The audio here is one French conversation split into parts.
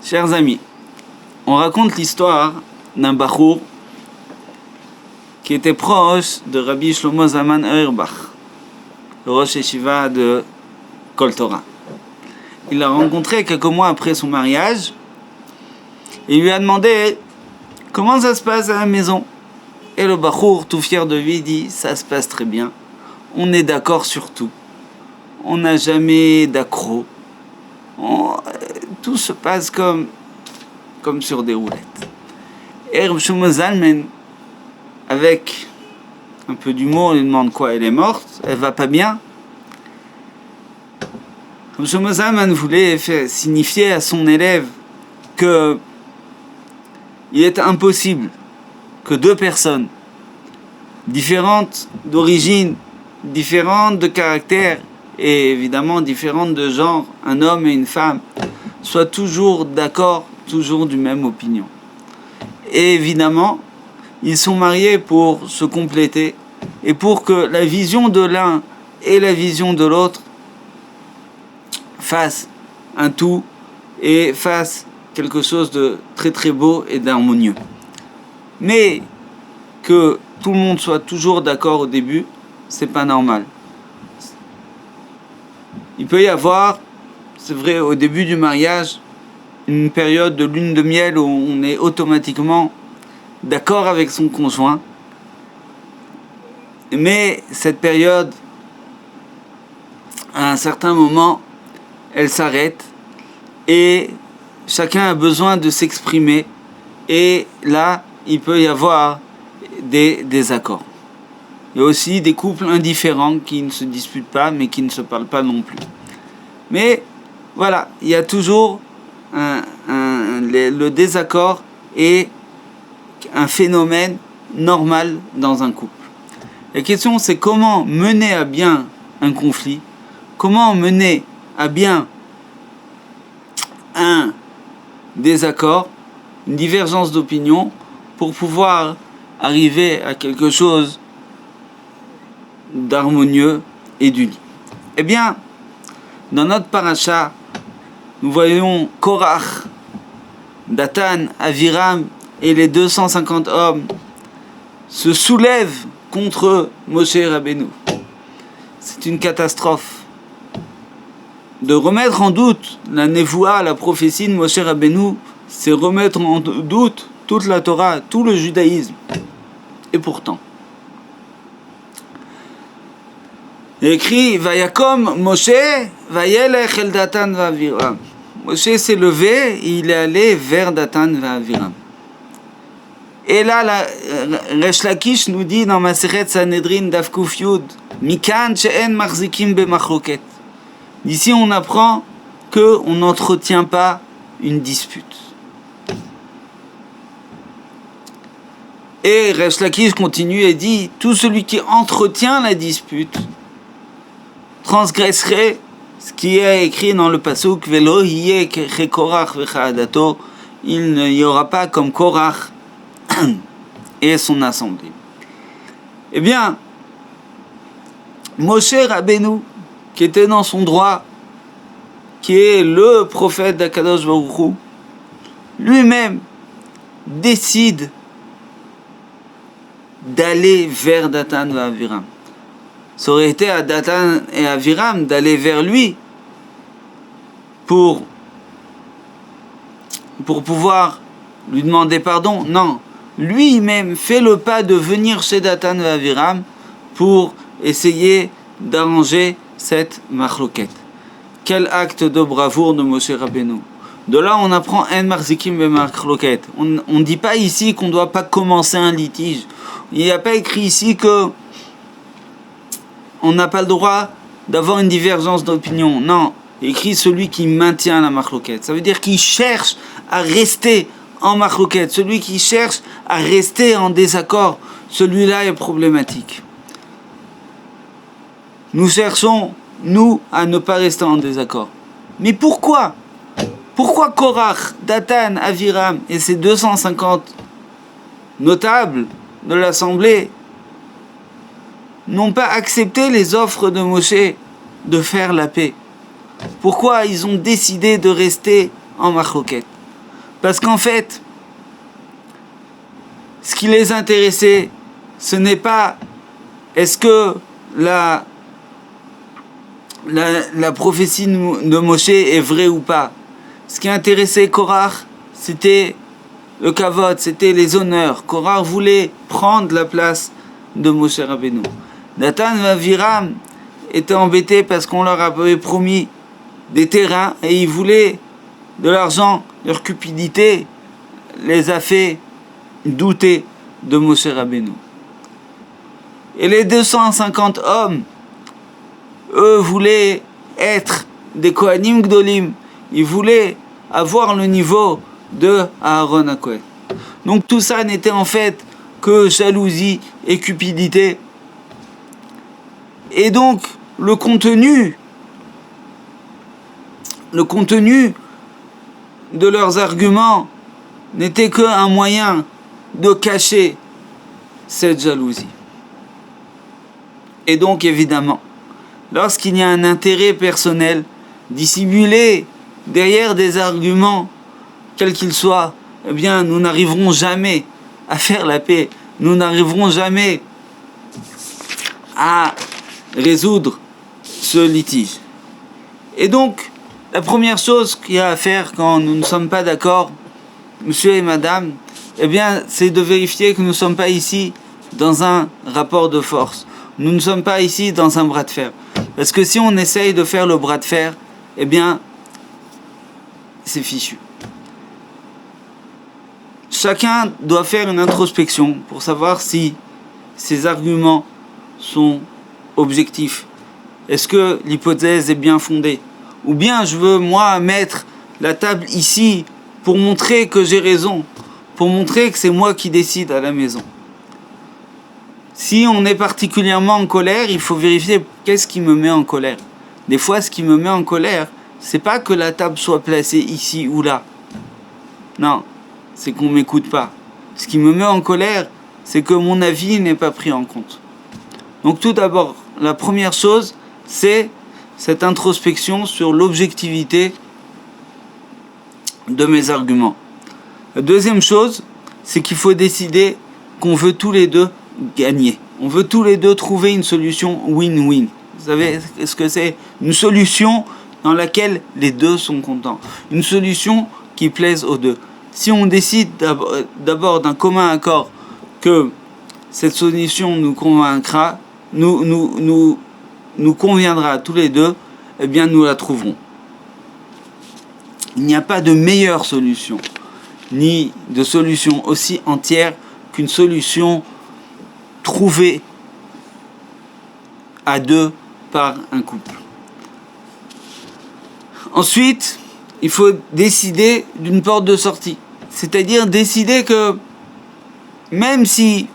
Chers amis, on raconte l'histoire d'un bachour qui était proche de Rabbi Shlomo Zalman Auerbach, le Rosh Yeshiva de Kol Torah. Il l'a rencontré quelques mois après son mariage et il lui a demandé comment ça se passe à la maison. Et le bachour, tout fier de lui, dit ça se passe très bien, on est d'accord sur tout, on n'a jamais d'accroc, tout se passe comme sur des roulettes. Et Rabbi Shlomo Zalman, avec un peu d'humour, lui demande quoi, elle est morte, elle va pas bien. Rabbi Shlomo Zalman voulait signifier à son élève que il est impossible que deux personnes différentes d'origine, différentes de caractère et évidemment différentes de genre, un homme et une femme, soient toujours d'accord, toujours du même opinion. Et évidemment, ils sont mariés pour se compléter et pour que la vision de l'un et la vision de l'autre fassent un tout et fassent quelque chose de très très beau et d'harmonieux. Mais que tout le monde soit toujours d'accord au début, c'est pas normal. Il peut y avoir, c'est vrai, au début du mariage, une période de lune de miel où on est automatiquement d'accord avec son conjoint. Mais cette période, à un certain moment, elle s'arrête et chacun a besoin de s'exprimer. Et là, il peut y avoir des désaccords. Il y a aussi des couples indifférents qui ne se disputent pas, mais qui ne se parlent pas non plus. Mais voilà, il y a toujours le désaccord est un phénomène normal dans un couple. La question, c'est comment mener à bien un conflit, comment mener à bien un désaccord, une divergence d'opinion, pour pouvoir arriver à quelque chose d'harmonieux et d'uni. Eh bien, dans notre paracha, nous voyons Korach, Datan, Aviram et les 250 hommes se soulèvent contre Moshe Rabbeinu. C'est une catastrophe. De remettre en doute la névoua, la prophétie de Moshe Rabbeinu, c'est remettre en doute toute la Torah, tout le judaïsme. Et pourtant, il est écrit Vayakom Moshe Vayelech el Datan va'Aviram. Moshe s'est levé et il est allé vers Datan va'Aviram. Et là, Resh Lakish nous dit dans Masechet Sanhedrin Daf Kuf Yud, Mikan she'en machzikim b'machloket. D'ici, on apprend que on n'entretient pas une dispute. Et Resh Lakish continue et dit tout celui qui entretient la dispute transgresserait ce qui est écrit dans le pasuk Velo hiye kekorach v'cha'adato. Il n'y aura pas comme Korach et son assemblée. Eh bien, Moshe Rabbeinu, qui était dans son droit, qui est le prophète d'Akadosh Baruch Hu, lui-même décide d'aller vers Datan et Aviram. Ça aurait été à Datan et Aviram d'aller vers lui pour pouvoir lui demander pardon. Non, lui-même fait le pas de venir chez Datan et Aviram pour essayer d'arranger cette machloket. Quel acte de bravoure de Moshe Rabbeinu. De là, on apprend en marzikim be machloket. On ne dit pas ici qu'on ne doit pas commencer un litige. Il n'y a pas écrit ici que on n'a pas le droit d'avoir une divergence d'opinion. Non, écrit celui qui maintient la machloket. Ça veut dire qu'il cherche à rester en machloket. Celui qui cherche à rester en désaccord, celui-là est problématique. Nous cherchons, nous, à ne pas rester en désaccord. Mais pourquoi ? Pourquoi Korach, Datan, Aviram et ces 250 notables de l'Assemblée n'ont pas accepté les offres de Moshe de faire la paix? Pourquoi ils ont décidé de rester en machloket? Parce qu'en fait, ce qui les intéressait, ce n'est pas est-ce que la prophétie de Moshe est vraie ou pas. Ce qui intéressait Korach, c'était le kavod, c'était les honneurs. Korach voulait prendre la place de Moshe Rabbeinu. Dathan et Aviram étaient embêtés parce qu'on leur avait promis des terrains et ils voulaient de l'argent. Leur cupidité les a fait douter de Moshe Rabbeinu. Et les 250 hommes, eux, voulaient être des Kohanim Gdolim. Ils voulaient avoir le niveau de Aaron HaKohen. Donc tout ça n'était en fait que jalousie et cupidité. Et donc le contenu de leurs arguments n'était qu'un moyen de cacher cette jalousie. Et donc évidemment, lorsqu'il y a un intérêt personnel dissimulé derrière des arguments, quels qu'ils soient, eh bien nous n'arriverons jamais à faire la paix, nous n'arriverons jamais à résoudre ce litige. Et donc, la première chose qu'il y a à faire quand nous ne sommes pas d'accord, monsieur et madame, eh bien, c'est de vérifier que nous ne sommes pas ici dans un rapport de force. Nous ne sommes pas ici dans un bras de fer. Parce que si on essaye de faire le bras de fer, eh bien, c'est fichu. Chacun doit faire une introspection pour savoir si ses arguments sont objectifs. Est-ce que l'hypothèse est bien fondée? Ou bien je veux, moi, mettre la table ici pour montrer que j'ai raison, pour montrer que c'est moi qui décide à la maison. Si on est particulièrement en colère, il faut vérifier qu'est-ce qui me met en colère. Des fois, ce qui me met en colère, c'est pas que la table soit placée ici ou là. Non, c'est qu'on m'écoute pas. Ce qui me met en colère, c'est que mon avis n'est pas pris en compte. Donc tout d'abord, la première chose, c'est cette introspection sur l'objectivité de mes arguments. La deuxième chose, c'est qu'il faut décider qu'on veut tous les deux gagner. On veut tous les deux trouver une solution win-win. Vous savez ce que c'est? Une solution dans laquelle les deux sont contents. Une solution qui plaise aux deux. Si on décide d'abord d'un commun accord que cette solution nous convaincra, nous conviendra à tous les deux, eh bien nous la trouverons. Il n'y a pas de meilleure solution, ni de solution aussi entière qu'une solution trouvée à deux par un couple. Ensuite, il faut décider d'une porte de sortie. C'est-à-dire décider que même si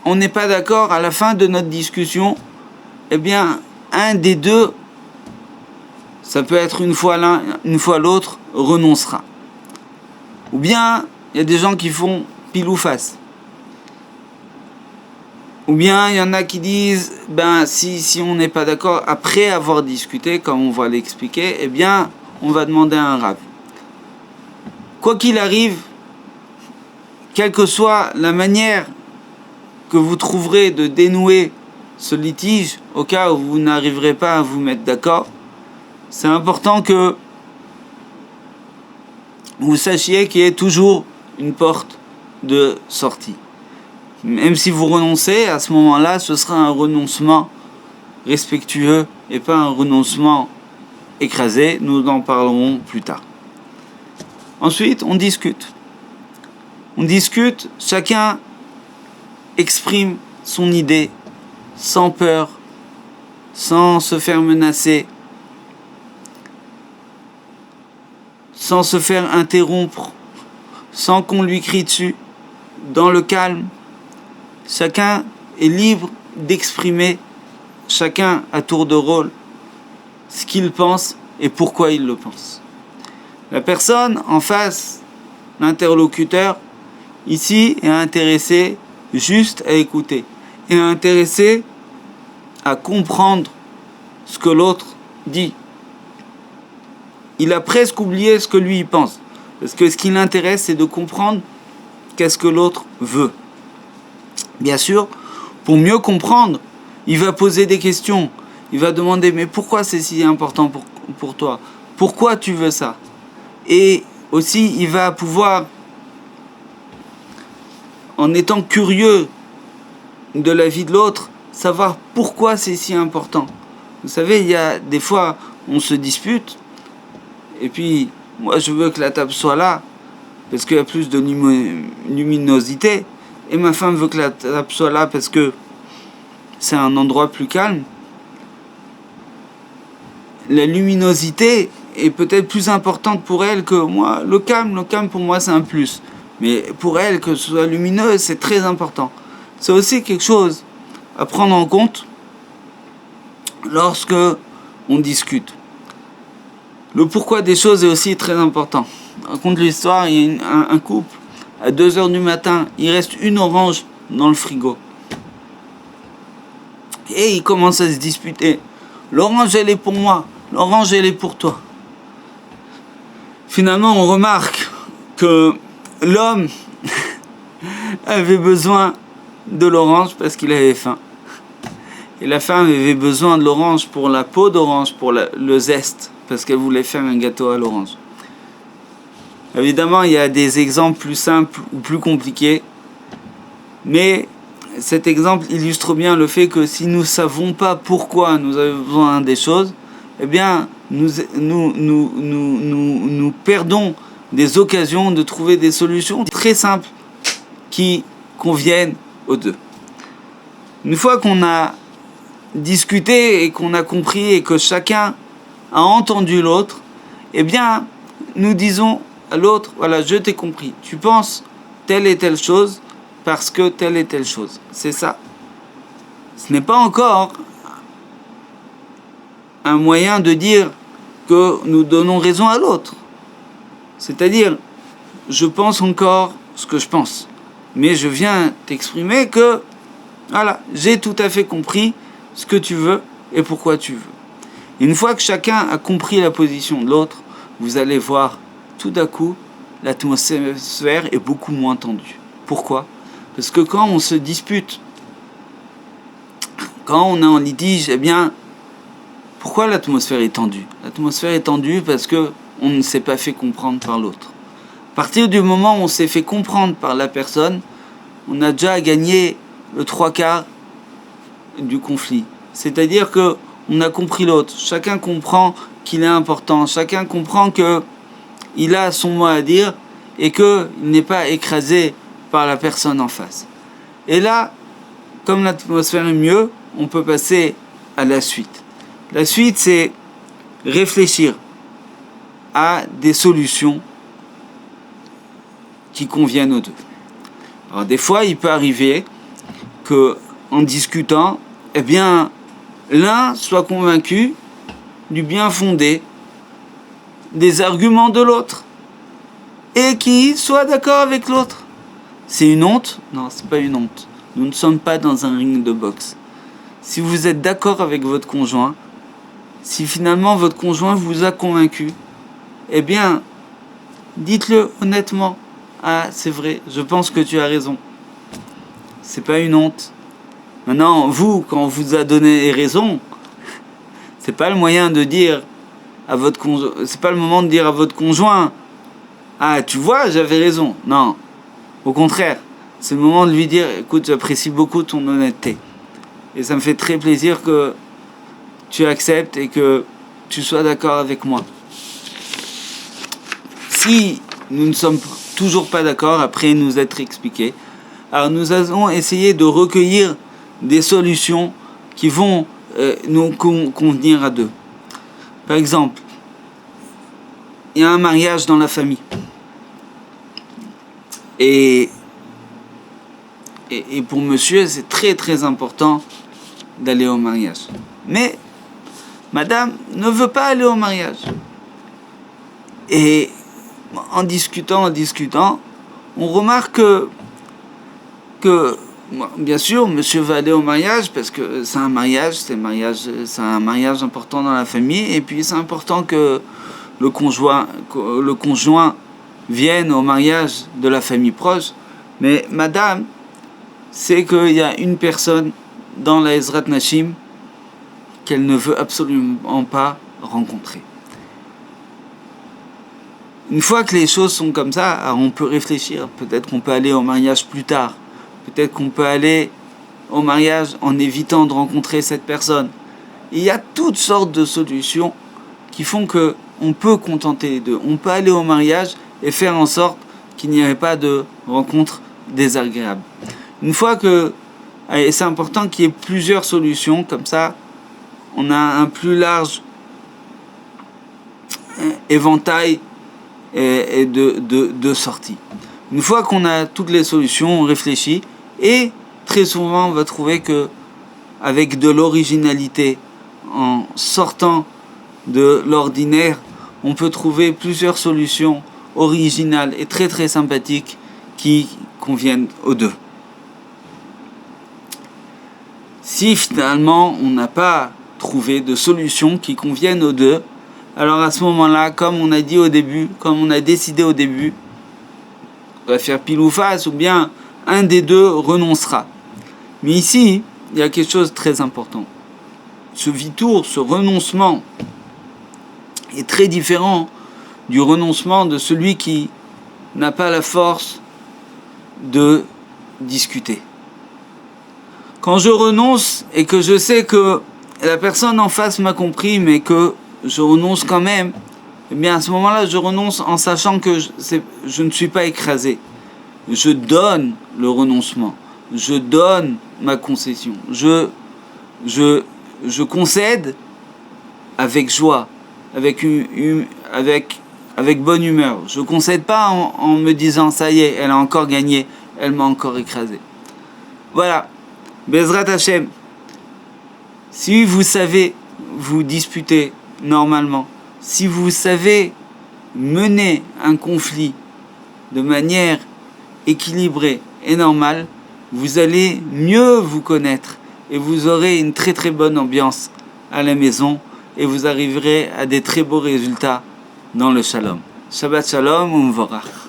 on n'est pas d'accord à la fin de notre discussion, eh bien, un des deux, ça peut être une fois l'un, une fois l'autre, renoncera. Ou bien, il y a des gens qui font pile ou face. Ou bien, il y en a qui disent, si on n'est pas d'accord, après avoir discuté, comme on va l'expliquer, eh bien, on va demander à un rav. Quoi qu'il arrive, quelle que soit la manière que vous trouverez de dénouer ce litige, au cas où vous n'arriverez pas à vous mettre d'accord, c'est important que vous sachiez qu'il y ait toujours une porte de sortie. Même si vous renoncez, à ce moment-là, ce sera un renoncement respectueux et pas un renoncement écrasé. Nous en parlerons plus tard. Ensuite, on discute. On discute, chacun exprime son idée sans peur, sans se faire menacer, sans se faire interrompre, sans qu'on lui crie dessus, dans le calme. Chacun est libre d'exprimer, chacun à tour de rôle, ce qu'il pense et pourquoi il le pense. La personne en face, l'interlocuteur, ici est intéressé juste à écouter, est intéressé à comprendre ce que l'autre dit. Il a presque oublié ce que lui il pense. Parce que ce qui l'intéresse, c'est de comprendre qu'est-ce que l'autre veut. Bien sûr, pour mieux comprendre, il va poser des questions. Il va demander, mais pourquoi c'est si important pour toi? Pourquoi tu veux ça? Et aussi, il va pouvoir, en étant curieux de la vie de l'autre, savoir pourquoi c'est si important. Vous savez, il y a des fois, on se dispute, et puis, moi je veux que la table soit là, parce qu'il y a plus de luminosité, et ma femme veut que la table soit là parce que c'est un endroit plus calme. La luminosité est peut-être plus importante pour elle que moi. Le calme pour moi c'est un plus. Mais pour elle, que ce soit lumineux, c'est très important. C'est aussi quelque chose à prendre en compte lorsque on discute. Le pourquoi des choses est aussi très important. Raconte l'histoire, il y a un couple, à 2h du matin, il reste une orange dans le frigo. Et ils commencent à se disputer. L'orange, elle est pour moi. L'orange, elle est pour toi. Finalement, on remarque que l'homme avait besoin de l'orange parce qu'il avait faim. Et la femme avait besoin de l'orange pour la peau d'orange, pour le zeste, parce qu'elle voulait faire un gâteau à l'orange. Évidemment, il y a des exemples plus simples ou plus compliqués, mais cet exemple illustre bien le fait que si nous ne savons pas pourquoi nous avons besoin des choses, eh bien, nous perdons des occasions de trouver des solutions très simples qui conviennent aux deux. Une fois qu'on a discuté et qu'on a compris et que chacun a entendu l'autre, eh bien, nous disons à l'autre, voilà, je t'ai compris, tu penses telle et telle chose parce que telle et telle chose. C'est ça. Ce n'est pas encore un moyen de dire que nous donnons raison à l'autre. C'est-à-dire, je pense encore ce que je pense, mais je viens t'exprimer que, voilà, j'ai tout à fait compris ce que tu veux et pourquoi tu veux. Une fois que chacun a compris la position de l'autre, vous allez voir, tout d'un coup, l'atmosphère est beaucoup moins tendue. Pourquoi? Parce que quand on se dispute, quand on est en litige, eh bien, pourquoi l'atmosphère est tendue? L'atmosphère est tendue parce que on ne s'est pas fait comprendre par l'autre. À partir du moment où on s'est fait comprendre par la personne, on a déjà gagné le 3/4 du conflit. C'est-à-dire que on a compris l'autre. Chacun comprend qu'il est important. Chacun comprend que il a son mot à dire et qu'il n'est pas écrasé par la personne en face. Et là, comme l'atmosphère est mieux, on peut passer à la suite. La suite, c'est réfléchir à des solutions qui conviennent aux deux. Alors des fois, il peut arriver que, en discutant, eh bien, l'un soit convaincu du bien fondé des arguments de l'autre et qu'il soit d'accord avec l'autre. C'est une honte? Non, c'est pas une honte. Nous ne sommes pas dans un ring de boxe. Si vous êtes d'accord avec votre conjoint, si finalement votre conjoint vous a convaincu, eh bien, dites-le honnêtement. Ah, c'est vrai, je pense que tu as raison. C'est pas une honte. Maintenant, vous, quand on vous a donné raison, c'est pas le moyen de dire à votre conjoint, c'est pas le moment de dire à votre conjoint, ah, tu vois, j'avais raison. Non. Au contraire, c'est le moment de lui dire, écoute, j'apprécie beaucoup ton honnêteté. Et ça me fait très plaisir que tu acceptes et que tu sois d'accord avec moi. Si nous ne sommes toujours pas d'accord, après nous être expliqués, alors nous allons essayer de recueillir des solutions qui vont nous convenir à deux. Par exemple, il y a un mariage dans la famille. Et pour monsieur, c'est très très important d'aller au mariage. Mais madame ne veut pas aller au mariage. Et en discutant, on remarque que bien sûr, monsieur va aller au mariage parce que c'est un mariage important dans la famille. Et puis c'est important que le conjoint viennent au mariage de la famille proche, mais madame sait qu'il y a une personne dans la Ezrat Nashim qu'elle ne veut absolument pas rencontrer. Une fois que les choses sont comme ça, alors on peut réfléchir. Peut-être qu'on peut aller au mariage plus tard. Peut-être qu'on peut aller au mariage en évitant de rencontrer cette personne. Il y a toutes sortes de solutions qui font que on peut contenter les deux. On peut aller au mariage et faire en sorte qu'il n'y ait pas de rencontre désagréable. Une fois que, et c'est important qu'il y ait plusieurs solutions, comme ça, on a un plus large éventail et de sorties. Une fois qu'on a toutes les solutions, on réfléchit et très souvent on va trouver que avec de l'originalité, en sortant de l'ordinaire, on peut trouver plusieurs solutions originales et très très sympathiques qui conviennent aux deux. Si finalement on n'a pas trouvé de solution qui conviennent aux deux, alors à ce moment-là, comme on a dit au début, comme on a décidé au début, on va faire pile ou face, ou bien un des deux renoncera. Mais ici, il y a quelque chose de très important. Ce vitour, ce renoncement est très différent du renoncement de celui qui n'a pas la force de discuter. Quand je renonce et que je sais que la personne en face m'a compris, mais que je renonce quand même, eh bien à ce moment-là, je renonce en sachant que je ne suis pas écrasé. Je donne le renoncement. Je donne ma concession. Je concède avec joie, avec bonne humeur. Je ne concède pas en me disant ça y est, elle a encore gagné, elle m'a encore écrasé. Voilà. Bezrat Hashem. Si vous savez vous disputer normalement, si vous savez mener un conflit de manière équilibrée et normale, vous allez mieux vous connaître et vous aurez une très très bonne ambiance à la maison et vous arriverez à des très beaux résultats dans le shalom. Shabbat shalom ou Mvorach.